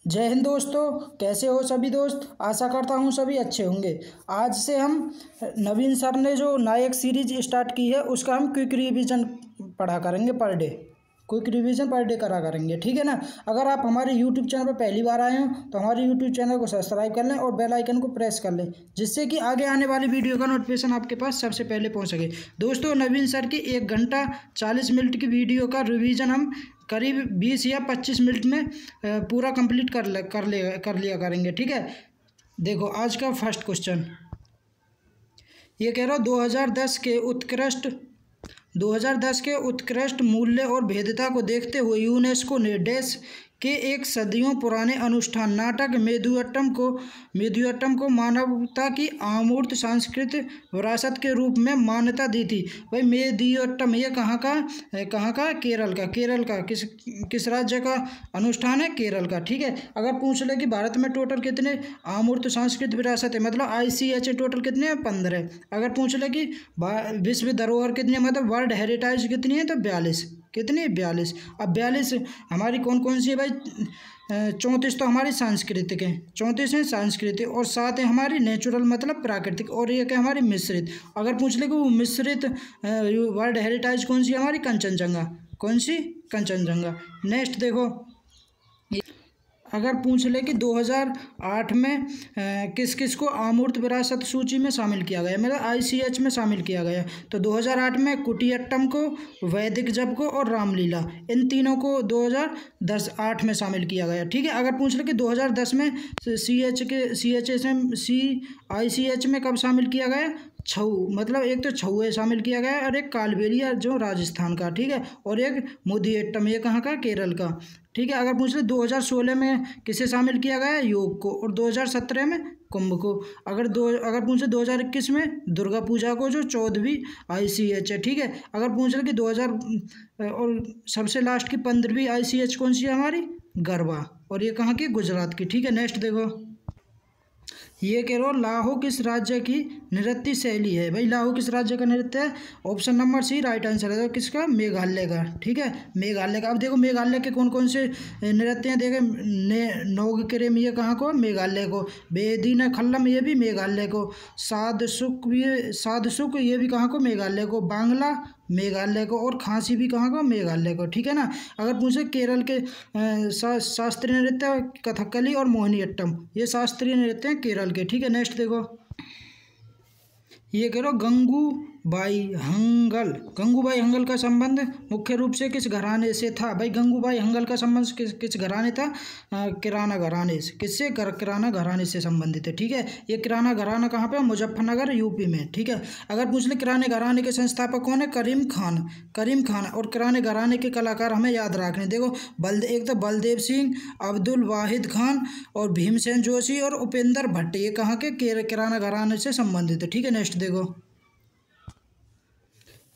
जय हिंद दोस्तों। कैसे हो सभी दोस्त? आशा करता हूँ सभी अच्छे होंगे। आज से हम नवीन सर ने जो नायक सीरीज स्टार्ट की है उसका हम क्विक रिवीजन पढ़ा करेंगे per day. Quick revision per day करा करेंगे, ठीक है ना। अगर आप हमारे यूट्यूब चैनल पर पहली बार आए हो तो हमारे यूट्यूब चैनल को सब्सक्राइब कर लें और बेल आइकन को प्रेस कर लें, जिससे कि आगे आने वाली वीडियो का नोटिफिकेशन आपके पास सबसे पहले पहुंच सके। दोस्तों, नवीन सर की 1 घंटा 40 मिनट की वीडियो का रिवीजन हम करीब 20 या 25 मिनट में पूरा कंप्लीट कर लिया करेंगे, ठीक है। देखो आज का फर्स्ट क्वेश्चन ये कह रहा हूँ 2010 के उत्कृष्ट मूल्य और भेद्यता को देखते हुए यूनेस्को ने देश के एक सदियों पुराने अनुष्ठान नाटक मेदिनीपट्टम को मानवता की अमूर्त सांस्कृतिक विरासत के रूप में मान्यता दी थी। भाई मेदिनीपट्टम ये कहाँ का? केरल का किस राज्य का अनुष्ठान है? केरल का, ठीक है। अगर पूछ ले कि भारत में टोटल कितने अमूर्त सांस्कृतिक विरासत है, मतलब ICH टोटल कितने हैं? 15। अगर पूछ ले कि विश्व धरोहर कितनी है, मतलब वर्ल्ड हेरिटेज कितनी है, तो 42। कितनी? 42। अब 42 हमारी कौन कौन सी है भाई? 34 तो हमारी सांस्कृतिक है, 34 है सांस्कृतिक, और 7 है हमारी नेचुरल मतलब प्राकृतिक, और एक है हमारी मिश्रित। अगर पूछ ले कि वो मिश्रित वर्ल्ड हेरिटेज कौन सी है हमारी? कंचनजंगा। कौन सी? कंचनजंगा। नेक्स्ट देखो, अगर पूछ ले कि 2008 में किस किस को अमूर्त विरासत सूची में शामिल किया गया, मतलब ICH में शामिल किया गया, तो 2008 में कुटियाट्टम को, वैदिक जप को और रामलीला, इन तीनों को 2008 में शामिल किया गया, ठीक है। अगर पूछ ले कि 2010 में ICH में कब शामिल किया गया? छऊ, मतलब एक तो छऊ शामिल किया गया है और एक कालबेलिया जो राजस्थान का, ठीक है, और एक मोदियट्टम ये कहाँ का? केरल का, ठीक है। अगर पूछ ले 2016 में किसे शामिल किया गया है? योग को, और 2017 में कुंभ को। अगर पूछ ले 2021 में दुर्गा पूजा को, जो 14वीं ICH है, ठीक है। अगर पूछ ले कि 2000 और सबसे लास्ट की 15वीं ICH कौन सी है हमारी? गरबा, और ये कहाँ की? गुजरात की, ठीक है। नेक्स्ट देखो, ये कह रहा लाहो किस राज्य की नृत्य शैली है? भाई लाहो किस राज्य का नृत्य है? Option number C right answer है। तो किसका? मेघालय का, ठीक है, मेघालय का। अब देखो मेघालय के कौन कौन से नृत्य हैं, देखे नोगकेरेम ये कहाँ को? मेघालय को। बेदीना खल्लम ये भी मेघालय को। साधसुक ये भी कहाँ को? मेघालय को। बांग्ला मेघालय को, और खांसी भी कहाँ को? मेघालय को, ठीक है ना। अगर पूछे केरल के शास्त्रीय नृत्य कथकली और मोहिनीअट्टम, ये शास्त्रीय नृत्य हैं केरल के, ठीक है। नेक्स्ट देखो, ये करो गंगूबाई हंगल का संबंध मुख्य रूप से किस घराने से था? भाई गंगूबाई हंगल का संबंध किस घराने था? किराना घराने से। किससे? किराना घराने से संबंधित है, ठीक है। ये किराना घराना कहाँ पे? मुजफ्फरनगर UP में, ठीक है। अगर पूछ ले किराने घराने के संस्थापक कौन है? करीम खान। और किराने घराने के कलाकार हमें याद रखने, देखो एक तो बलदेव सिंह, अब्दुल वाहिद खान और भीमसेन जोशी और उपेंद्र भट्ट, ये कहाँ के? किराना घराने से संबंधित है, ठीक है। नेक्स्ट देखो,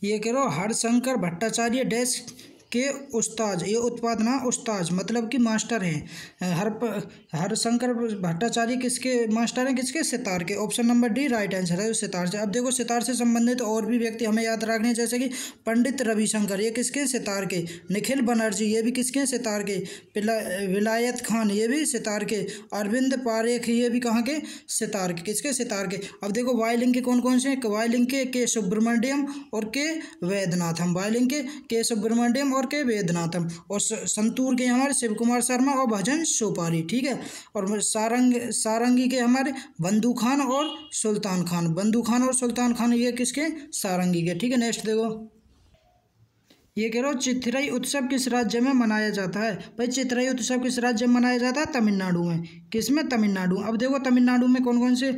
ये कह रहा हरशंकर भट्टाचार्य डैश के उस्ताद, ये उत्पादना उस्ताद मतलब कि मास्टर हैं। हरशंकर भट्टाचार्य किसके मास्टर हैं? किसके? सितार के। Option number D right answer है, सितार से। अब देखो सितार से संबंधित और भी व्यक्ति हमें याद रखने हैं, जैसे कि पंडित रविशंकर, ये किसके? सितार के। निखिल बनर्जी ये भी किसके? सितार के। विलायत खान ये भी सितार के। अरविंद पारेख ये भी कहाँ के? सितार के। किसके? सितार के। अब देखो वायलिन के कौन कौन से हैं? वायलिन के सुब्रमण्यम और के वैद्यनाथम। वायलिन के सुब्रमण्यम और के वैद्यनाथम। और संतूर के हमारे शिव कुमार शर्मा और भजन सोपारी, ठीक है। और सारंगी के हमारे बंदू खान और सुल्तान खान, ये किसके? सारंगी के, ठीक है। नेक्स्ट देखो, ये कह रहा हूँ चिथिराई उत्सव किस राज्य में मनाया जाता है? भाई चिथिराई उत्सव किस राज्य में मनाया जाता है? तमिलनाडु में। किसमें? तमिलनाडु। अब देखो तमिलनाडु में कौन कौन से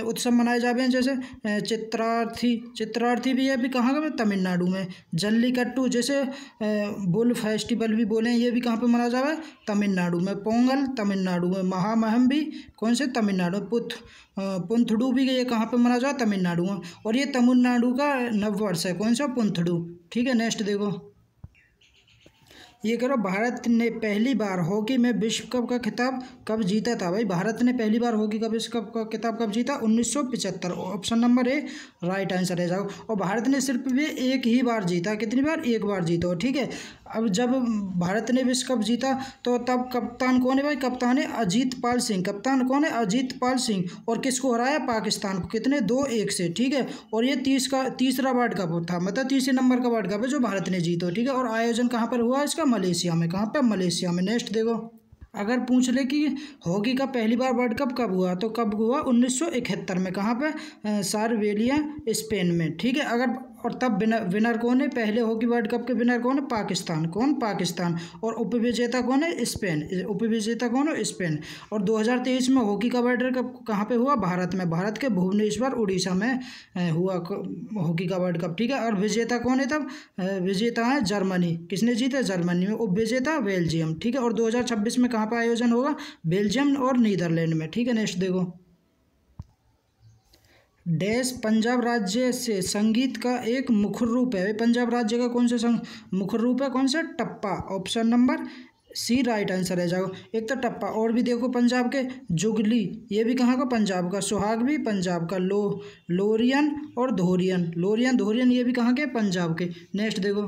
उत्सव मनाए जाते हैं, जैसे चित्रार्थी भी है भी कहाँ का? तमिलनाडु में। जल्लीकट्टू जैसे बुल फेस्टिवल भी बोले, ये भी कहाँ पे मनाया जाता है? तमिलनाडु में। पोंगल तमिलनाडु में। महामहम भी कौन से? तमिलनाडु। पुंथडू भी ये कहाँ पे मनाया जाता है? तमिलनाडु में। और ये तमिलनाडु का नववर्ष है, कौन सा? पुंथडू, ठीक है। नेक्स्ट देखो, ये करो भारत ने पहली बार हॉकी में विश्व कप का खिताब कब जीता था? भाई भारत ने पहली बार हॉकी का विश्व कप का खिताब कब जीता? 1975। Option number A right answer है। जाओ। और भारत ने सिर्फ भी एक ही बार जीता। कितनी बार? एक बार जीता, ठीक है। अब जब भारत ने विश्व कप जीता तो तब कप्तान कौन है भाई? कप्तान है अजीत पाल सिंह। कप्तान कौन है? अजीत पाल सिंह। और किसको हराया? पाकिस्तान को। कितने? 2-1 से, ठीक है। और ये तीसरा वर्ल्ड कप था, मतलब तीसरे नंबर का वर्ल्ड कप है जो भारत ने जीतो, ठीक है। और आयोजन कहाँ पर हुआ इसका? मलेशिया में। कहाँ पर? मलेशिया में। नेक्स्ट देखो, अगर पूछ ले कि हॉकी का पहली बार वर्ल्ड कप कब हुआ, तो कब हुआ? 1971 में। कहाँ पे? सार्वेलिया, स्पेन में, ठीक है। अगर और तब विनर कौन है? पहले हॉकी वर्ल्ड कप के विनर कौन है? पाकिस्तान। कौन? पाकिस्तान। और उपविजेता कौन है? स्पेन। उपविजेता कौन है? स्पेन। और 2023 में हॉकी का वर्ल्ड कप कहाँ पे हुआ? भारत में। भारत के भुवनेश्वर, उड़ीसा में हुआ हॉकी का वर्ल्ड कप, ठीक है। और विजेता कौन है तब? विजेता है जर्मनी। किसने जीता? जर्मनी में। उपविजेता बेल्जियम, ठीक है। और 2026 में कहाँ पर आयोजन होगा? बेल्जियम और नीदरलैंड में, ठीक है। नेक्स्ट देखो, डैश पंजाब राज्य से संगीत का एक मुख्य रूप है। पंजाब राज्य का कौन सा मुख्य रूप है? कौन सा? Tappa. Option number C right answer है। जाओ, एक तो टप्पा, और भी देखो पंजाब के जुगली, ये भी कहाँ का? पंजाब का। सुहाग भी पंजाब का। लोरियन और धोरियन, लोरियन धोरियन, ये भी कहाँ के? पंजाब के। नेक्स्ट देखो,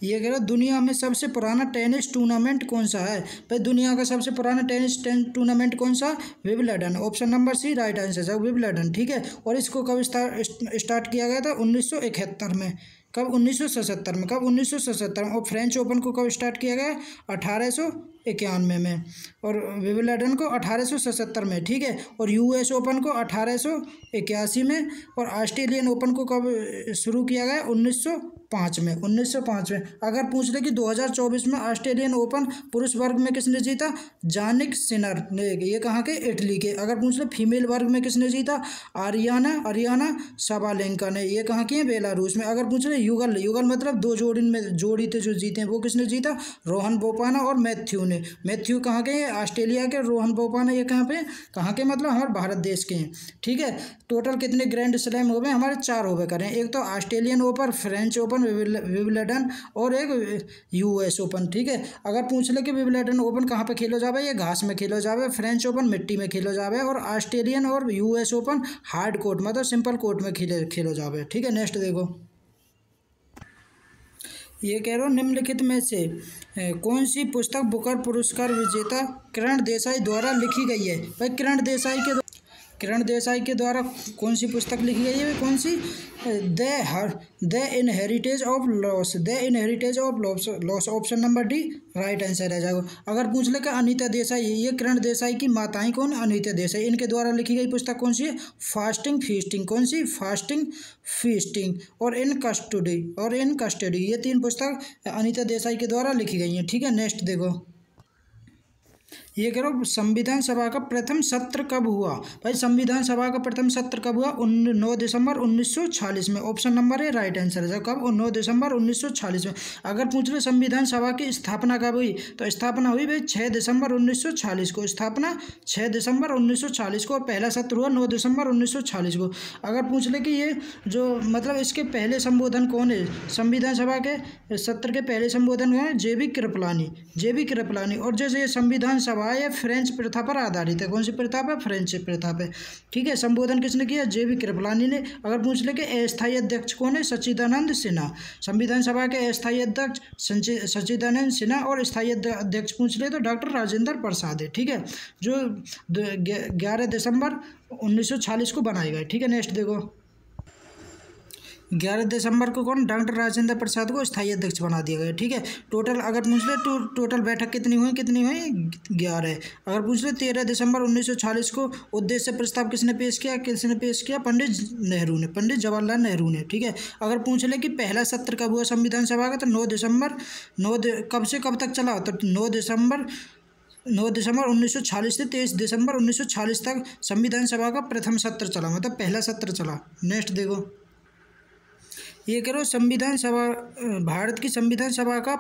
ये कह रहा दुनिया में सबसे पुराना टेनिस टूर्नामेंट कौन सा है? भाई दुनिया का सबसे पुराना टेनिस टूर्नामेंट कौन सा? Wimbledon. Option number C right answer है, विंबलडन, ठीक है। और इसको कब स्टार्ट किया गया था? 1971 में। कब? 1977 में। कब? 1977 में। और फ्रेंच ओपन को कब स्टार्ट किया गया? 1891 में। और विंबलडन को 1877 में, ठीक है। और यूएस ओपन को 1881 में। और ऑस्ट्रेलियन ओपन को कब शुरू किया गया? 1905 में। 1905 में। अगर पूछ ले कि 2024 में ऑस्ट्रेलियन ओपन पुरुष वर्ग में किसने जीता? जानिक सिनर ने। ये कहाँ के? इटली के। अगर पूछ ले फीमेल वर्ग में किसने जीता? आरियाना साबालेंका ने। ये कहाँ की है? बेलारूस में। अगर पूछ ले युगल मतलब दो जोड़ी थे जो जीते हैं, वो किसने जीता? रोहन बोपाना और मैथ्यू ने। मैथ्यू कहाँ के हैं? ऑस्ट्रेलिया के। रोहन बोपाना ये कहाँ पे? कहाँ के मतलब हमारे भारत देश के हैं, ठीक है। टोटल कितने ग्रैंड स्लैम हो गए? हमारे 4 हो गए करें। एक तो Australian open, French open, Wimbledon और एक यूएस ओपन, ठीक है। अगर पूछ ले कि विंबलडन ओपन कहाँ पे खेलो जावे? ये घास में खेलो जावे। फ्रेंच ओपन मिट्टी में खेलो जावे। और ऑस्ट्रेलियन और यूएस ओपन हार्ड कोर्ट मतलब सिंपल कोर्ट में खेलो जावे, ठीक है। नेक्स्ट देखो, ये कह रहा हूँ निम्नलिखित में से कौन सी पुस्तक बुकर पुरस्कार विजेता किरण देसाई द्वारा लिखी गई है? भाई किरण देसाई के द्वारा कौन सी पुस्तक लिखी गई है? कौन सी? The inheritance of loss. The inheritance of loss. Option number D right answer है। जाओ, अगर पूछ ले कि अनीता देसाई, ये किरण देसाई की माताएं कौन? अनीता देसाई। इनके द्वारा लिखी गई पुस्तक कौन सी है? Fasting feasting. कौन सी? फास्टिंग फीस्टिंग और इन कस्टडी। ये 3 पुस्तक अनीता देसाई के द्वारा लिखी गई हैं, ठीक है। नेक्स्ट देखो, ये करो संविधान सभा का प्रथम सत्र कब हुआ? भाई संविधान सभा का प्रथम सत्र कब हुआ? 9 दिसंबर 1946 में। ऑप्शन नंबर है राइट आंसर है। कब? 9 दिसंबर 1946 में। अगर पूछ लो संविधान सभा की स्थापना कब हुई, तो स्थापना हुई भाई 6 दिसंबर 1946 को। स्थापना 6 दिसंबर 1946 को। और पहला सत्र हुआ 9 दिसंबर 1946 को। अगर पूछ ले कि ये जो मतलब इसके पहले संबोधन कौन है? संविधान सभा के सत्र के पहले संबोधन कौन है? जे.बी. कृपलानी। और जैसे ये संविधान सभा ये फ्रेंच प्रथा पर आधारित है। कौन सी प्रथा पे? फ्रेंच प्रथा पे, ठीक है। संबोधन किसने किया? जे.बी. कृपलानी ने। अगर पूछ ले कि अस्थायी अध्यक्ष कौन है? सच्चिदानंद सिन्हा। संविधान सभा के अस्थायी अध्यक्ष सच्चिदानंद सिन्हा। और स्थायी अध्यक्ष पूछ ले तो डॉक्टर राजेंद्र प्रसाद है, ठीक है, जो 11 दिसंबर 1946 को बनाए गए, ठीक है। नेक्स्ट देखो, 11 दिसंबर को कौन? डॉक्टर राजेंद्र प्रसाद को स्थायी अध्यक्ष बना दिया गया, ठीक है। टोटल अगर पूछ ले टोटल बैठक कितनी हुई? 11। अगर पूछ ले 13 दिसंबर 1946 को उद्देश्य प्रस्ताव किसने पेश किया? पंडित जवाहरलाल नेहरू ने, ठीक है। अगर पूछ ले कि पहला सत्र कब हुआ संविधान सभा का, तो 9 दिसंबर कब से कब तक चला? तो 9 दिसंबर 1946 से 23 दिसंबर 1946 तक संविधान सभा का प्रथम सत्र चला, मतलब पहला सत्र चला। नेक्स्ट देखो, ये करो संविधान सभा, भारत की संविधान सभा का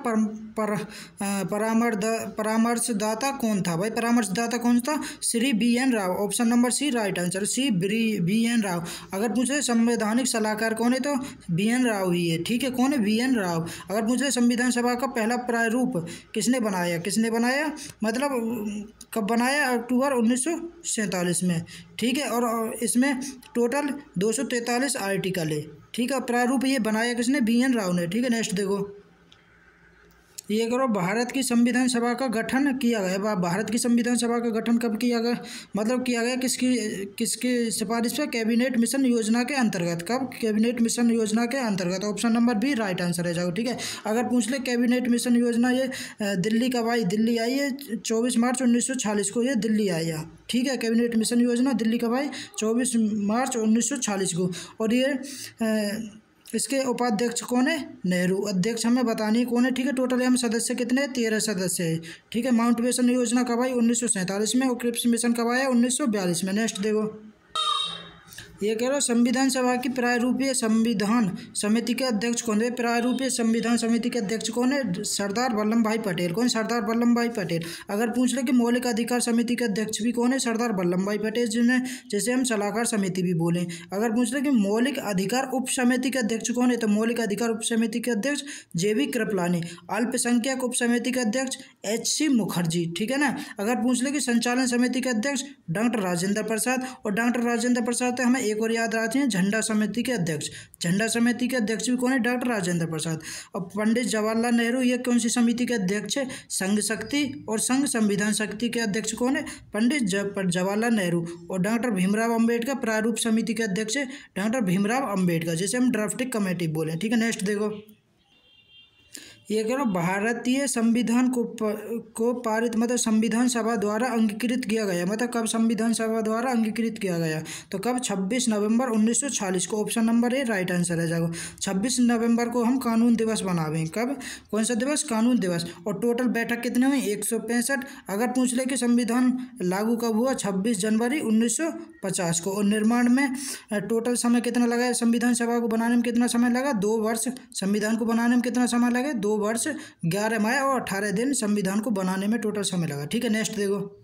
परामर्शदाता कौन था? भाई परामर्शदाता कौन था? Shri B N. Rau. Option number C right answer, C B N. Rau. अगर पूछे संवैधानिक सलाहकार कौन है, तो बी.एन. राव ही है, ठीक है। कौन है? बी.एन. राव। अगर पूछे संविधान सभा का पहला प्रारूप किसने बनाया मतलब कब बनाया? अक्टूबर 1947 में, ठीक है। और इसमें टोटल 243 आर्टिकल है, ठीक है। प्रारूप ये बनाया किसने? बी.एन. राव ने, ठीक है। नेक्स्ट देखो, ये करो, भारत की संविधान सभा का गठन किया गया। भारत की संविधान सभा का गठन कब किया गया, मतलब किया गया किसकी किसकी सिफारिश पे, कैबिनेट मिशन योजना के अंतर्गत। कब, कैबिनेट मिशन योजना के अंतर्गत। Option number B right answer है जाओ। ठीक है, अगर पूछ ले कैबिनेट मिशन योजना ये दिल्ली कब आई, दिल्ली आई है 24 मार्च 1946 को, ये दिल्ली आई है। ठीक है, कैबिनेट मिशन योजना दिल्ली कब आई, 24 मार्च 1946 को। और ये इसके उपाध्यक्ष कौन है, नेहरू। अध्यक्ष हमें बतानी है कौन है। ठीक है, टोटल हम सदस्य कितने हैं, 13 सदस्य है। ठीक है, माउंटबेटन योजना कब आई, 1947 में। और क्रिप्स मिशन कब आया, 1942 में। नेक्स्ट देखो, ये कह रहा हूँ संविधान सभा की प्रारूपीय संविधान समिति के अध्यक्ष कौन है। प्रारूपीय संविधान समिति के अध्यक्ष कौन है, सरदार वल्लभ भाई पटेल। कौन, सरदार वल्लभ भाई पटेल। अगर पूछ ले कि मौलिक अधिकार समिति के अध्यक्ष भी कौन है, सरदार वल्लभ भाई पटेल, जिन्हें जैसे हम सलाहकार समिति भी बोलें। अगर पूछ ले कि मौलिक अधिकार उप समिति के अध्यक्ष कौन है, तो मौलिक अधिकार उप समिति के अध्यक्ष JB कृपलानी। अल्पसंख्यक उप समिति के अध्यक्ष HC मुखर्जी। ठीक है ना। अगर पूछ ले कि संचालन समिति के अध्यक्ष डॉक्टर राजेंद्र प्रसाद। और डॉक्टर राजेंद्र प्रसाद हमें एक और याद रखते हैं, झंडा समिति के अध्यक्ष। झंडा समिति के अध्यक्ष भी कौन है, डॉक्टर राजेंद्र प्रसाद। और पंडित जवाहरलाल नेहरू, ये कौन सी समिति के अध्यक्ष है, संघ शक्ति और संघ संविधान शक्ति के अध्यक्ष कौन है, पंडित जवाहरलाल नेहरू। और डॉक्टर भीमराव अंबेडकर प्रारूप समिति के अध्यक्ष है डॉक्टर भीमराव अंबेडकर, जैसे हम ड्राफ्टिंग कमेटी बोले। ठीक है, नेक्स्ट देखो, ये करो, भारतीय संविधान को पारित मतलब संविधान सभा द्वारा अंगीकृत किया गया। मतलब कब संविधान सभा द्वारा अंगीकृत किया गया, तो कब, 26 नवंबर 1946 को। Option number A right answer है जाओ। 26 नवंबर को हम कानून दिवस मनावे। कब, कौन सा दिवस, कानून दिवस। और टोटल बैठक कितने हुई, 165। अगर पूछ ले कि संविधान लागू कब हुआ, 26 जनवरी 1950 को। और निर्माण में टोटल समय कितना लगा, संविधान सभा को बनाने में कितना समय लगा, 2 वर्ष। संविधान को बनाने में कितना समय लगा, 2 वर्ष 11 माह और 18 दिन संविधान को बनाने में टोटल समय लगा। ठीक है, नेक्स्ट देखो,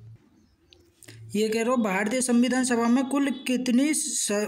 ये कह रहा हूँ भारतीय संविधान सभा में कुल कितनी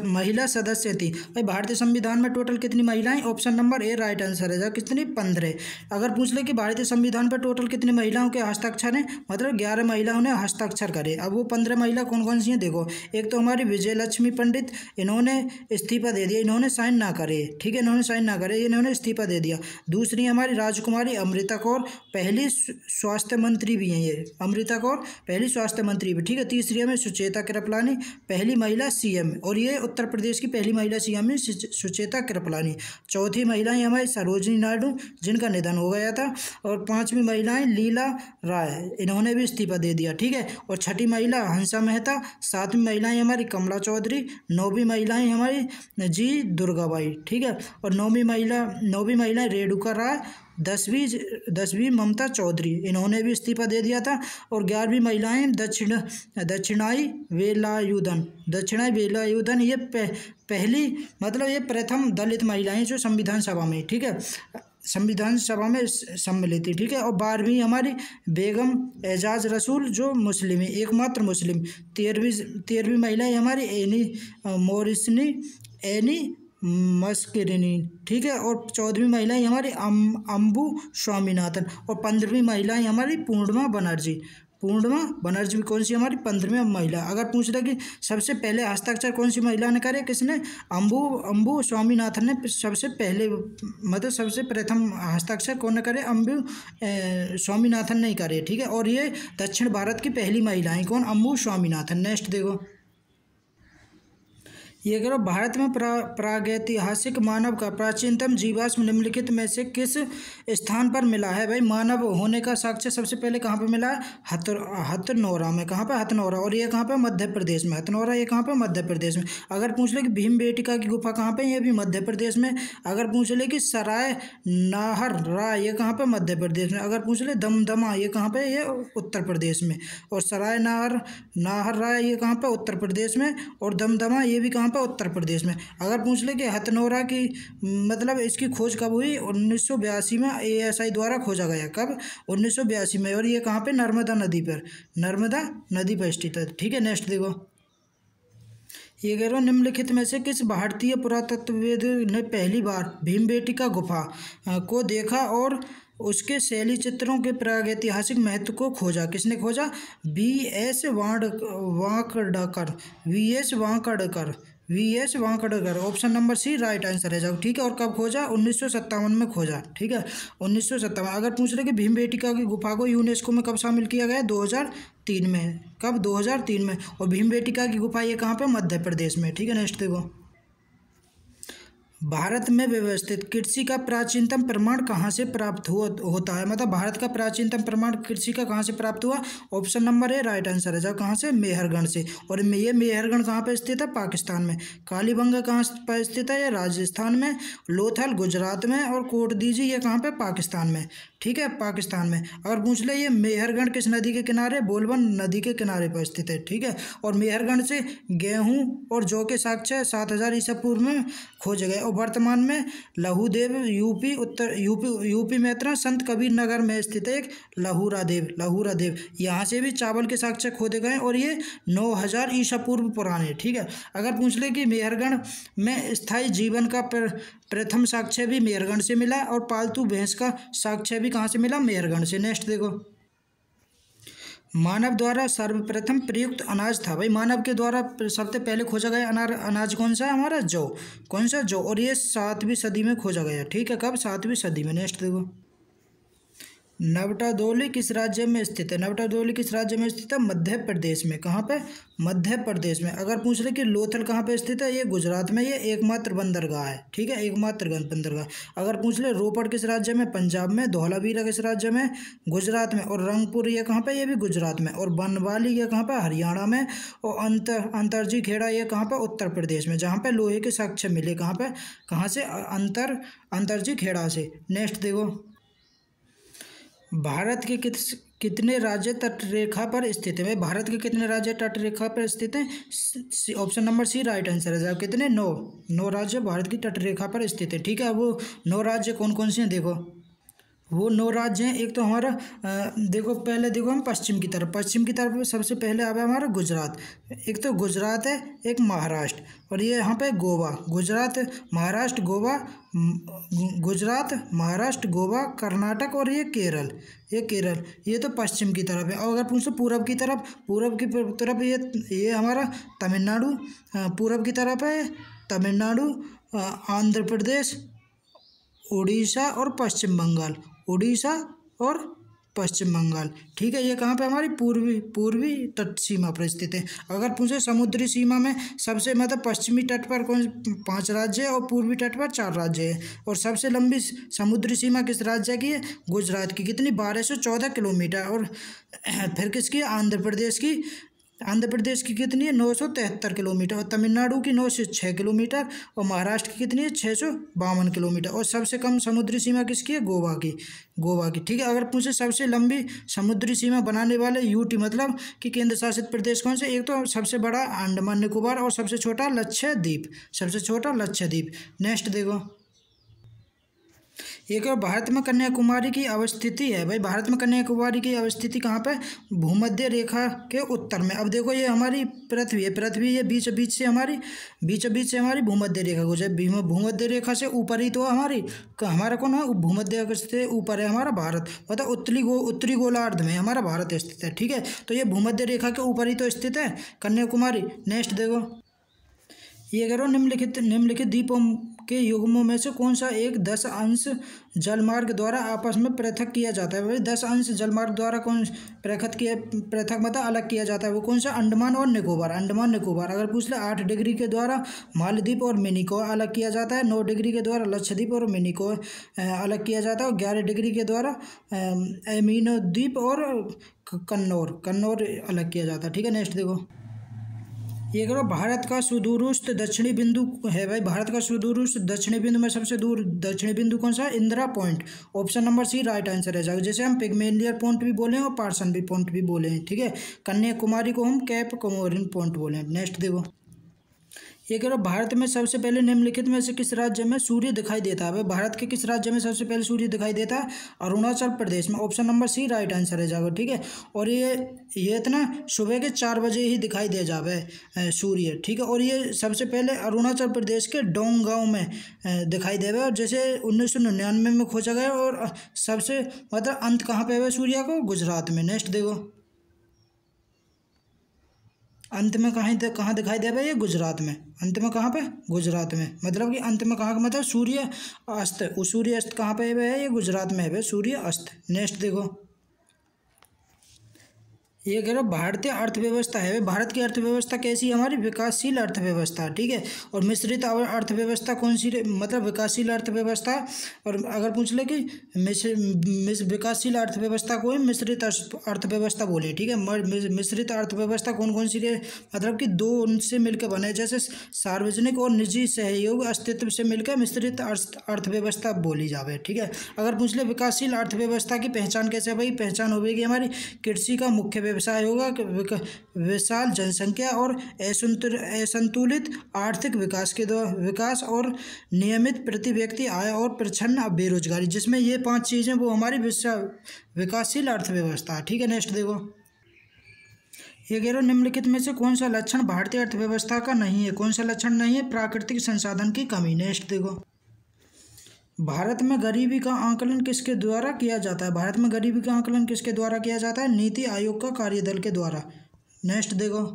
महिला सदस्य थी। भाई भारतीय संविधान में टोटल कितनी महिलाएं, option number A right answer है। कितनी, 15। अगर पूछ ले कि भारतीय संविधान पर टोटल कितनी महिलाओं के हस्ताक्षर हैं, मतलब 11 महिलाओं ने हस्ताक्षर करे। अब वो 15 महिला कौन कौन सी हैं देखो। एक तो हमारी विजयलक्ष्मी पंडित, इन्होंने इस्तीफा दे दिया, इन्होंने साइन ना करे। ठीक है, इन्होंने साइन ना करे, इन्होंने इस्तीफा दे दिया। दूसरी हमारी राजकुमारी अमृता कौर, पहली स्वास्थ्य मंत्री भी हैं ये, अमृता कौर पहली स्वास्थ्य मंत्री भी। ठीक है, तीसरी में सुचेता कृपलानी, पहली महिला CM, और ये उत्तर प्रदेश की पहली महिला CM है सुचेता कृपलानी। चौथी महिलाएं हमारी सरोजिनी नायडू, जिनका निधन हो गया था। और 5वीं महिलाएं लीला राय, इन्होंने भी इस्तीफा दे दिया। ठीक है, और छठी महिला हंसा मेहता। 7वीं महिलाएं हमारी कमला चौधरी। 9वीं महिलाएं हमारी G दुर्गाबाई। ठीक है, और 9वीं महिला रेणुका राय। 10वीं ममता चौधरी, इन्होंने भी इस्तीफा दे दिया था। और 11वीं महिलाएं दक्षिणाई वेलायुधन, ये पहली मतलब ये प्रथम दलित महिलाएं जो संविधान सभा में, ठीक है, संविधान सभा में सम्मिलित थी। ठीक है, और 12वीं हमारी बेगम एजाज रसूल, जो मुस्लिम है, एकमात्र मुस्लिम। 13वीं महिला हमारी एनी मस्किरिनी। ठीक है, और 14वीं महिला हमारी अंबु स्वामीनाथन। और 15वीं महिला हमारी पूर्णिमा बनर्जी भी कौन सी हमारी 15वीं महिला। अगर पूछ रहे कि सबसे पहले हस्ताक्षर कौन सी महिला ने करे, किसने, अंबु स्वामीनाथन ने सबसे पहले, मतलब सबसे प्रथम हस्ताक्षर कौन ने करे, अंबु स्वामीनाथन ने करे। ठीक है, और ये दक्षिण भारत की पहली महिला है कौन, अंबु स्वामीनाथन। नेक्स्ट देखो, ये करो, भारत में प्रागैतिहासिक मानव का प्राचीनतम जीवाश्म निम्नलिखित में से किस स्थान पर मिला है। भाई मानव होने का साक्ष्य सबसे पहले कहाँ पे मिला है, हथनौरा में। कहाँ पे, हथनौरा। और ये कहाँ पे, मध्य प्रदेश में। हथनौरा ये कहाँ पे, मध्य प्रदेश में। अगर पूछ ले कि भीमबेटका की गुफा कहाँ पे, ये भी मध्य प्रदेश में। अगर पूछ ले कि सराय नाहर राय, ये कहाँ पे, मध्य प्रदेश में। अगर पूछ ले दमदमा, ये कहाँ पे, ये उत्तर प्रदेश में। और सराय नाहर राय ये कहाँ पे, उत्तर प्रदेश में। और दमदमा ये भी कहाँ, उत्तर प्रदेश में। अगर पूछ ले कि हथनौरा की मतलब इसकी खोज कब हुई, 1982 में ASI द्वारा खोजा गया। कब, 1982 में। और ये कहाँ पे, नर्मदा नदी पर स्थित है। ठीक है, नेक्स्ट देखो, ये कह रहा हूँ निम्नलिखित में से किस भारतीय पुरातत्वविद ने पहली बार भीमबेटका गुफा को देखा और उसके शैली चित्रों के प्रागैतिहासिक महत्व को खोजा। किसने खोजा, VS Wankadkar. V S Wankadkar, option number C right answer है जाओ। ठीक है, और कब खोजा? 1957 में खोजा। ठीक है, 1957। अगर पूछ रहे कि भीमबेटका की गुफा को यूनेस्को में कब शामिल किया गया? 2003 में। कब? 2003 में। और भीमबेटका की गुफा ये कहाँ पे? मध्य प्रदेश में। ठीक है, नेक्स्ट देखो। भारत में व्यवस्थित कृषि का प्राचीनतम प्रमाण कहाँ से प्राप्त होता है? मतलब भारत का प्राचीनतम प्रमाण कृषि का कहाँ से प्राप्त हुआ? Option number A right answer है जाओ। कहाँ से? मेहरगढ़ से। और ये मेहरगढ़ कहाँ पे स्थित है? पाकिस्तान में। कालीबंगा कहाँ पर स्थित है? ये राजस्थान में। लोथल गुजरात में। और कोटदीजी ये कहाँ पे? पाकिस्तान में। ठीक है, पाकिस्तान में। अगर पूछ ले ये मेहरगढ़ किस नदी के किनारे? बोलवन नदी के किनारे पर स्थित है। ठीक है, और मेहरगढ़ से गेहूं और जौ के साक्ष्य 7000 ईसा पूर्व में खोजे गए। और वर्तमान में लहूदेव यूपी में इतना संत कबीर नगर में स्थित है एक लहूरा देव यहाँ से भी चावल के साक्ष्य खोदे गए और ये 9000 ईसा पूर्व पुराने। ठीक है, अगर पूछ ले कि मेहरगढ़ में स्थायी जीवन का प्रथम साक्ष्य भी मेहरगढ़ से मिला और पालतू भैंस का साक्ष्य भी कहाँ से मिला? मेहरगढ़ से। नेक्स्ट देखो। मानव द्वारा सर्वप्रथम प्रयुक्त अनाज था भाई, मानव के द्वारा सबसे पहले खोजा गया अनाज कौन सा है हमारा? जौ। कौन सा? जौ। और ये 7वीं सदी में खोजा गया। ठीक है, कब? 7वीं सदी में। नेक्स्ट देखो। नवटादोली किस राज्य में स्थित है? नवटादोली किस राज्य में स्थित है? मध्य प्रदेश में। कहाँ पे? मध्य प्रदेश में। अगर पूछ रहे कि लोथल कहाँ पे स्थित है? ये गुजरात में। ये एकमात्र बंदरगाह है। ठीक है, एकमात्र बंदरगाह। अगर पूछ ले रोपड़ किस राज्य में? पंजाब में। धौलावीरा किस राज्य में? गुजरात में। और रंगपुर ये कहाँ पे? ये भी गुजरात में। और बनवाली ये कहाँ पे? हरियाणा में। और अंतरजी खेड़ा ये कहाँ पे? उत्तर प्रदेश में, जहाँ पे लोहे के साक्ष्य मिले। कहाँ पे? कहाँ से? अंतरजी खेड़ा से। नेक्स्ट देखो। भारत के कितने राज्य तटरेखा पर स्थित है? भारत के कितने राज्य तटरेखा पर स्थित हैं? Option number C right answer है साहब। कितने? 9 राज्य भारत की तटरेखा पर स्थित है। ठीक है, वो 9 राज्य कौन कौन से हैं देखो। वो 9 राज्य हैं। एक तो हमारा देखो, पहले देखो हम पश्चिम की तरफ सबसे पहले आ गया हमारा गुजरात। एक तो गुजरात है, एक महाराष्ट्र, और ये यहाँ पे गोवा। गुजरात महाराष्ट्र गोवा, गुजरात महाराष्ट्र गोवा कर्नाटक, और ये केरल। ये तो पश्चिम की तरफ है। और अगर पूछो पूरब की तरफ ये हमारा तमिलनाडु पूरब की तरफ है। तमिलनाडु, आंध्र प्रदेश, उड़ीसा और पश्चिम बंगाल। उड़ीसा और पश्चिम बंगाल। ठीक है, ये कहाँ पे? हमारी पूर्वी तट सीमा पर स्थित है। अगर पूछे समुद्री सीमा में सबसे मतलब पश्चिमी तट पर कौन 5 राज्य है और पूर्वी तट पर 4 राज्य है। और सबसे लंबी समुद्री सीमा किस राज्य की है? गुजरात की। कितनी? 1214 किलोमीटर। और फिर किसकी? आंध्र प्रदेश की कितनी है? 973 किलोमीटर। और तमिलनाडु की 906 किलोमीटर। और महाराष्ट्र की कितनी है? 652 किलोमीटर। और सबसे कम समुद्री सीमा किसकी है? गोवा की। ठीक है, अगर पूछे सबसे लंबी समुद्री सीमा बनाने वाले यूटी मतलब कि केंद्र शासित प्रदेश कौन से? एक तो सबसे बड़ा अंडमान निकोबार और सबसे छोटा लक्षद्वीप। नेक्स्ट देखो। एक और भारत में कन्याकुमारी की अवस्थिति है भाई। भारत में कन्याकुमारी की अवस्थिति कहाँ पे? भूमध्य रेखा के उत्तर में। अब देखो, ये हमारी पृथ्वी ये बीच से हमारी भूमध्य रेखा गुजरे। भूमध्य रेखा से ऊपर ही तो हमारा कौन है? भूमध्य रेखा से ऊपर है हमारा भारत। मतलब उत्तरी गोलार्ध में हमारा भारत स्थित है। ठीक है, तो ये भूमध्य रेखा के ऊपर ही तो स्थित है कन्याकुमारी। नेक्स्ट देखो। ये करो, निम्नलिखित द्वीपों के युग्मों में से कौन सा एक 10 अंश जलमार्ग द्वारा आपस में पृथक किया जाता है? भाई 10 अंश जलमार्ग द्वारा कौन पृथक मतलब अलग किया जाता है? वो कौन सा? अंडमान और निकोबार। अगर पूछ ले 8 डिग्री के द्वारा मालदीव और मिनिको अलग किया जाता है। 9 डिग्री के द्वारा लक्षद्वीप और मिनिको अलग किया जाता है। और 11 डिग्री के द्वारा एमिनो द्वीप और कन्नौर अलग किया जाता है। ठीक है, नेक्स्ट देखो। ये करो, भारत का सुदूरस्थ दक्षिणी बिंदु है भाई। भारत का सुदूरस्थ दक्षिणी बिंदु में सबसे दूर दक्षिणी बिंदु कौन सा है? Indira point. Option number C right answer है जाओ। जैसे हम पिग्मेलियर पॉइंट भी बोले हैं और पार्सन पॉइंट भी बोले हैं। ठीक है, कन्याकुमारी को हम कैप कमोरिन पॉइंट बोले हैं। नेक्स्ट देखो। ये कह रहा भारत में सबसे पहले निम्नलिखित में से किस राज्य में सूर्य दिखाई देता है? भारत के किस राज्य में सबसे पहले सूर्य दिखाई देता है? अरुणाचल प्रदेश में। Option number C right answer है जाओ। ठीक है, और ये इतना सुबह के 4 बजे ही दिखाई दे जावे सूर्य। ठीक है, और ये सबसे पहले अरुणाचल प्रदेश के डोंग गाँव में दिखाई देवे। और जैसे 1999 में खोजा गया। और सबसे मतलब अंत कहाँ पे है सूर्य को? गुजरात में। नेक्स्ट देखो। अंत में कहाँ दिखाई दे भाई? ये गुजरात में। अंत में कहाँ पे? गुजरात में। मतलब कि अंत में कहाँ का मतलब सूर्य अस्त। वो सूर्य अस्त कहाँ पे है? ये गुजरात में है भाई सूर्य अस्त। नेक्स्ट देखो, ये कह रहा भारतीय अर्थव्यवस्था है। भारत की अर्थव्यवस्था कैसी है? हमारी विकासशील अर्थव्यवस्था, ठीक है। और मिश्रित अर्थव्यवस्था कौन सी? मतलब विकासशील अर्थव्यवस्था। और अगर पूछ ले कि विकासशील अर्थव्यवस्था को ही मिश्रित अर्थव्यवस्था बोले, ठीक है। मिश्रित अर्थव्यवस्था कौन कौन सी है? मतलब कि दो उनसे मिलकर बने, जैसे सार्वजनिक और निजी सहयोग अस्तित्व से मिलकर मिश्रित अर्थव्यवस्था बोली जावे, ठीक है। अगर पूछ ले विकासशील अर्थव्यवस्था की पहचान कैसे है भाई? पहचान होगी हमारी कृषि का मुख्य व्यवसाय होगा, विशाल जनसंख्या और असंतुलित आर्थिक विकास और नियमित प्रति व्यक्ति आय और प्रच्छन्न बेरोजगारी, जिसमें ये 5 चीज़ें वो हमारी विकासशील अर्थव्यवस्था, ठीक है। नेक्स्ट देखो, ये कह रहे हो निम्नलिखित में से कौन सा लक्षण भारतीय अर्थव्यवस्था का नहीं है? कौन सा लक्षण नहीं है? प्राकृतिक संसाधन की कमी। नेक्स्ट देखो, भारत में गरीबी का आंकलन किसके द्वारा किया जाता है? भारत में गरीबी का आंकलन किसके द्वारा किया जाता है? नीति आयोग का कार्यदल के द्वारा। नेक्स्ट देखो,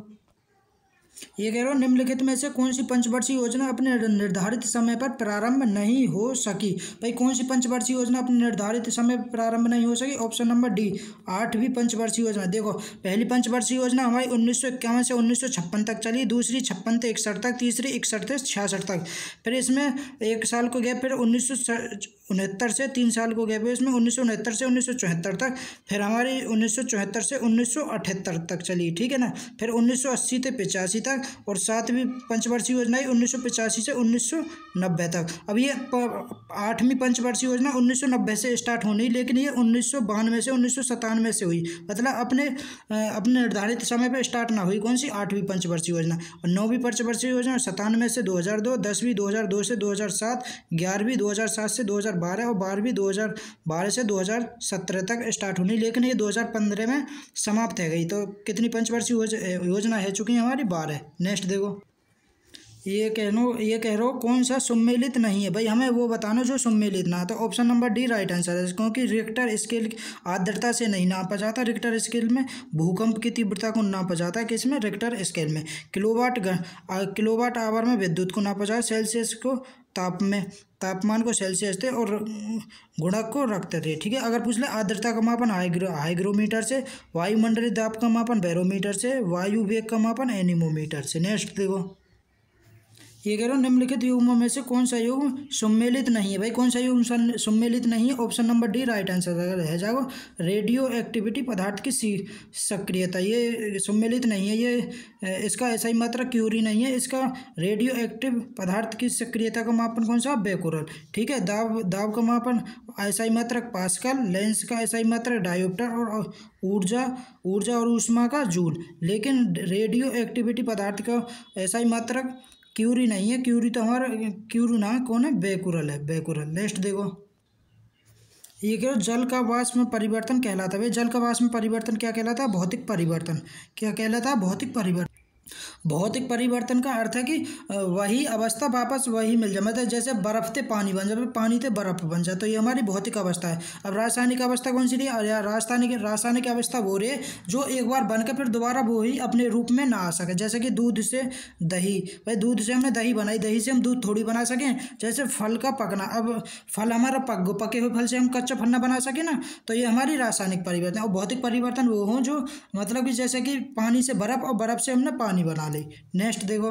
ये कह रहा हूँ निम्नलिखित में से कौन सी पंचवर्षीय योजना अपने निर्धारित समय पर प्रारंभ नहीं हो सकी? भाई कौन सी पंचवर्षीय योजना अपने निर्धारित समय पर प्रारंभ नहीं हो सकी? ऑप्शन नंबर डी, 8वीं पंचवर्षीय योजना। देखो, पहली पंचवर्षीय योजना हमारी 1951 से 1956 तक चली, दूसरी 56 से 61 तक, तीसरी 61 से 66 तक। फिर इसमें 1 साल को गैप, फिर 1969 से 3 साल को गैप है इसमें, 1969 से 1974 तक। फिर हमारी 1974 से 1978 तक चली, ठीक है ना। फिर 1980 से 85 तक, और 7वीं पंचवर्षीय योजना 1985 से 1990 तक। अब ये 8वीं पंचवर्षीय योजना 1990 से स्टार्ट होनी, लेकिन ये 1992 से 1997 से हुई। मतलब अपने निर्धारित समय पर स्टार्ट ना हुई। कौन सी? 8वीं पंचवर्षीय योजना। और 9वीं पंचवर्षीय योजना 97 से 2002, 10वीं 2002 से 2007, 11वीं 2007 से 2012 और 12वीं 2012 से 2017 तक स्टार्ट होनी, लेकिन ये 2015 में समाप्त है गई। तो कितनी पंचवर्षीय योजना है चुकी है हमारी? 12। नेक्स्ट देखो, ये कह रहा हो कौन सा सम्मिलित नहीं है? भाई हमें वो बताना जो सम्मिलित ना। तो option number D right answer है, क्योंकि रिक्टर स्केल आर्द्रता से नहीं नापा जाता। रिक्टर स्केल में भूकंप की तीव्रता को नापा जाता है, किसमें? रिक्टर स्केल में। किलोवाट आवर में विद्युत को नापा जाता। सेल्सियस को तापमान को सेल्सियस थे और गुणक को रखते थे, ठीक है। अगर पूछ ले आर्द्रता का मापन हाइग्रोमीटर से, वायुमंडलीय दाब का मापन बैरोमीटर से, वायु वेग का मापन एनीमोमीटर से। नेक्स्ट देखो, ये कह रहा हूँ निम्नलिखित युग्मों में से कौन सा युग्म सम्मिलित नहीं है? भाई कौन सा युग्म सम्मिलित नहीं है? Option number D right answer रह जाएगा। रेडियो एक्टिविटी पदार्थ की सक्रियता, ये सम्मिलित नहीं है। ये इसका एसआई मात्रक क्यूरी नहीं है। इसका रेडियो एक्टिव पदार्थ की सक्रियता का मापन कौन सा? बेकुरल, ठीक है। दाब का मापन एसआई मात्रक पास्कल, लेंस का एसआई मात्रक डायोप्टर, और ऊर्जा और ऊष्मा का जूल। लेकिन रेडियो एक्टिविटी पदार्थ का एसआई मात्रक क्यूरी नहीं है। क्यूरी तो हमारा क्यूरी ना कौन है? बेकुरल है, बेकुरल। नेक्स्ट देखो, ये क्या जल का वाष्प में परिवर्तन कहलाता है? जल का वाष्प में परिवर्तन क्या कहलाता है? भौतिक परिवर्तन। क्या कहलाता है? भौतिक परिवर्तन। भौतिक परिवर्तन का अर्थ है कि वही अवस्था वापस वही मिल जाए। मतलब जैसे बर्फ से पानी बन जाए, पानी से बर्फ बन जाए, तो ये हमारी भौतिक अवस्था है। अब रासायनिक अवस्था कौन सी रही है? रासायनिक अवस्था वो रही जो एक बार बनकर फिर दोबारा वो ही अपने रूप में ना आ सके। जैसे कि दूध से दही, भाई दूध से हमने दही बनाई, दही से हम दूध थोड़ी बना सकें। जैसे फल का पकना, अब फल हमारा पके हुए फल से हम कच्चा फल ना बना सके ना, तो ये हमारी रासायनिक परिवर्तन। और भौतिक परिवर्तन वो हो जो मतलब कि जैसे कि पानी से बर्फ और बर्फ से हमने पानी बना ली। नेक्स्ट देखो,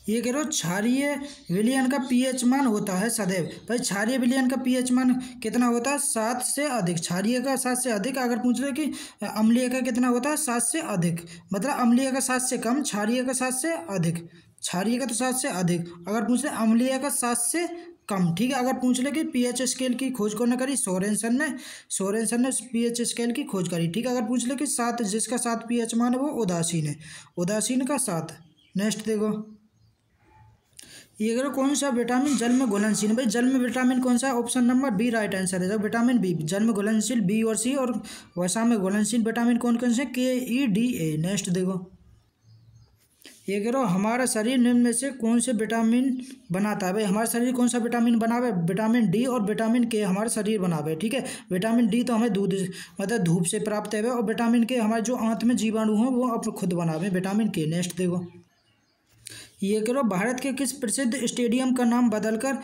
ये कह रहे हो क्षारीय विलयन का पीएच मान होता है सदैव। भाई क्षारीय विलयन का पीएच मान कितना होता है? 7 से अधिक। क्षारीय का 7 से अधिक। अगर पूछ रहे कि अम्लीय का कितना होता है? 7 से अधिक। मतलब अम्लीय का 7 से कम, क्षारीय का 7 से अधिक। क्षारीय का तो 7 से अधिक। अगर पूछ रहे अम्लीय का 7 से कम, ठीक है। अगर पूछ ले कि पीएच स्केल की खोज कौन करी? सोरेनसन ने पीएच स्केल की खोज करी, ठीक है। अगर पूछ ले कि 7, जिसका 7 पीएच मान है वो उदासीन है, उदासीन का 7। नेक्स्ट देखो, ये अगर कौन सा विटामिन जल में घुलनशील है? भाई जल में विटामिन कौन सा है? Option number B right answer है। विटामिन बी जल में घुलनशील, बी और सी। और वसा में घुलनशील विटामिन कौन कौन से? के, ई, डी, ए। नेक्स्ट देखो, ये कह रहा हमारा शरीर निम्न में से कौन से विटामिन बनाता है। भाई हमारा शरीर कौन सा विटामिन बनावे, विटामिन डी और विटामिन के हमारा शरीर बनावे। ठीक है, विटामिन डी तो हमें दूध मतलब धूप से प्राप्त है, और विटामिन के हमारे जो आंत में जीवाणु हैं वो अपने खुद बनावे, विटामिन के। नेक्स्ट देखो, ये करो भारत के किस प्रसिद्ध स्टेडियम का नाम बदलकर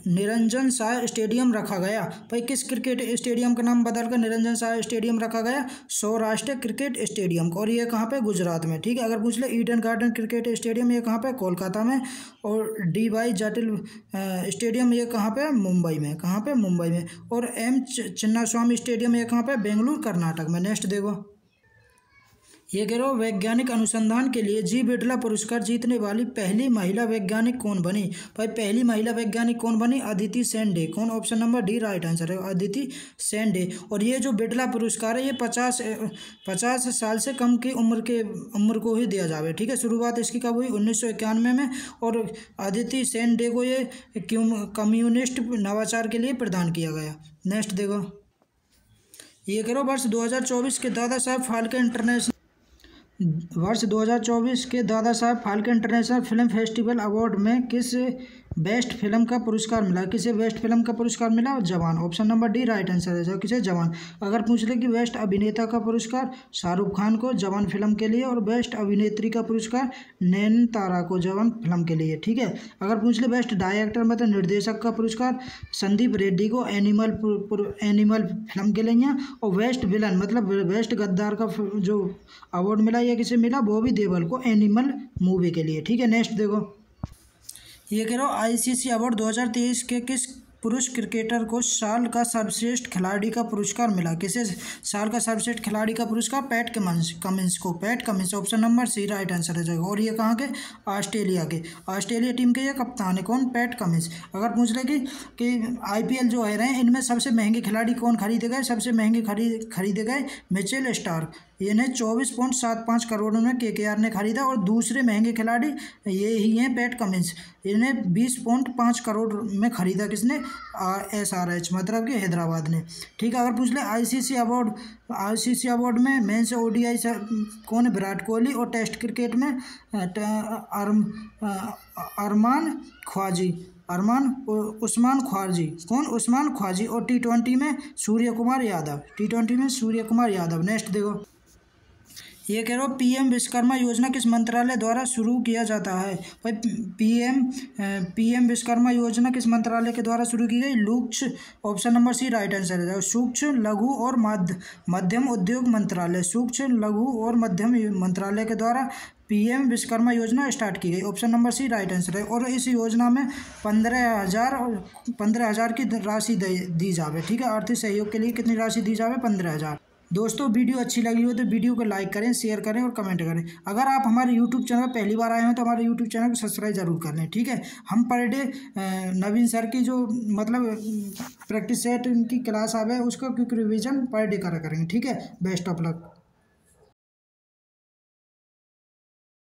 निरंजन शाह स्टेडियम रखा गया। भाई किस क्रिकेट स्टेडियम का नाम बदलकर निरंजन शाह स्टेडियम रखा गया, सौराष्ट्र क्रिकेट स्टेडियम का। और ये कहाँ पे, गुजरात में। ठीक है, अगर पूछ ले ईडन गार्डन क्रिकेट स्टेडियम ये कहाँ पे, कोलकाता में। और DY जाटिल स्टेडियम ये कहाँ पे, मुंबई में। कहाँ पे, मुंबई में। और M चिन्नास्वामी स्टेडियम ये कहाँ पे, बेंगलुरु कर्नाटक में। नेक्स्ट देखो, ये कह रहा वैज्ञानिक अनुसंधान के लिए जी बिड़ला पुरस्कार जीतने वाली पहली महिला वैज्ञानिक कौन बनी। भाई पहली महिला वैज्ञानिक कौन बनी, अदिति सेन डे। कौन, option number D right answer है, अदिति सेन डे। और ये जो बिड़ला पुरस्कार है ये 50 साल से कम की उम्र को ही दिया जावे। ठीक है, शुरुआत इसकी कब हुई, 1991 में। और अदिति सेन डे को ये कम्युनिस्ट नवाचार के लिए प्रदान किया गया। नेक्स्ट देखो, ये करो वर्ष 2024 के दादा साहब फाल्के इंटरनेशनल वर्ष 2024 के Dada Saheb Phalke international film festival award में किस बेस्ट फिल्म का पुरस्कार मिला। किसे बेस्ट फिल्म का पुरस्कार मिला, जवान। Option number D right answer है, किसे, जवान। अगर पूछ ले कि बेस्ट अभिनेता का पुरस्कार शाहरुख खान को जवान फिल्म के लिए, और बेस्ट अभिनेत्री का पुरस्कार नयनतारा को जवान फिल्म के लिए। ठीक है, अगर पूछ ले बेस्ट डायरेक्टर मतलब निर्देशक का पुरस्कार संदीप रेड्डी को एनिमल फिल्म के लिए। और बेस्ट विलन मतलब बेस्ट गद्दार का जो अवार्ड मिला ये किसे मिला, बॉबी देओल को एनिमल मूवी के लिए। ठीक है, नेक्स्ट देखो, ये कह रहा हूँ ICC अवार्ड 2023 के किस पुरुष क्रिकेटर को साल का सर्वश्रेष्ठ खिलाड़ी का पुरस्कार मिला। किसे साल का सर्वश्रेष्ठ खिलाड़ी का पुरस्कार, पैट कमिंस को। Pat Cummins, option number C right answer हो जाएगा। और ये कहाँ के, ऑस्ट्रेलिया के। ऑस्ट्रेलिया टीम के ये कप्तान है, कौन, पैट कमिंस। अगर पूछ ले कि IPL जो है रहे इनमें सबसे महंगे खिलाड़ी कौन खरीदे गए, सबसे महंगे खरीदे गए मिचेल स्टार्क। इन्हें 24.75 करोड़ में KKR ने खरीदा। और दूसरे महंगे खिलाड़ी ये ही हैं, पैट कमिंस। इन्हें 20.5 करोड़ में खरीदा किसने, SRH मतलब कि हैदराबाद ने। ठीक है, अगर पूछ ले ICC अवार्ड में मेंस ODI कौन है, विराट कोहली। और टेस्ट क्रिकेट में उस्मान ख्वाजी। कौन, उस्मान ख्वाजी। और T20 में सूर्य कुमार यादव। नेक्स्ट देखो, ये कह रहा हूँ PM विश्वकर्मा योजना किस मंत्रालय द्वारा शुरू किया जाता है। भाई PM विश्वकर्मा योजना किस मंत्रालय के द्वारा शुरू की गई, लूक्ष। Option number C right answer है, सूक्ष्म लघु और मध्यम उद्योग मंत्रालय। सूक्ष्म लघु और मध्यम मंत्रालय के द्वारा PM विश्वकर्मा योजना स्टार्ट की गई। Option number C right answer है। और इस योजना में 15,000 की राशि दी जावे। ठीक है, आर्थिक सहयोग के लिए कितनी राशि दी जावे, 15,000। दोस्तों वीडियो अच्छी लगी हो तो वीडियो को लाइक करें, शेयर करें और कमेंट करें। अगर आप हमारे यूट्यूब चैनल पर पहली बार आए हो तो हमारे यूट्यूब चैनल को सब्सक्राइब जरूर कर लें। ठीक है, हम पर डे नवीन सर की जो मतलब प्रैक्टिस सेट की क्लास आवे उसका क्विक रिवीजन पर डे करा करेंगे। ठीक है, बेस्ट ऑफ लक।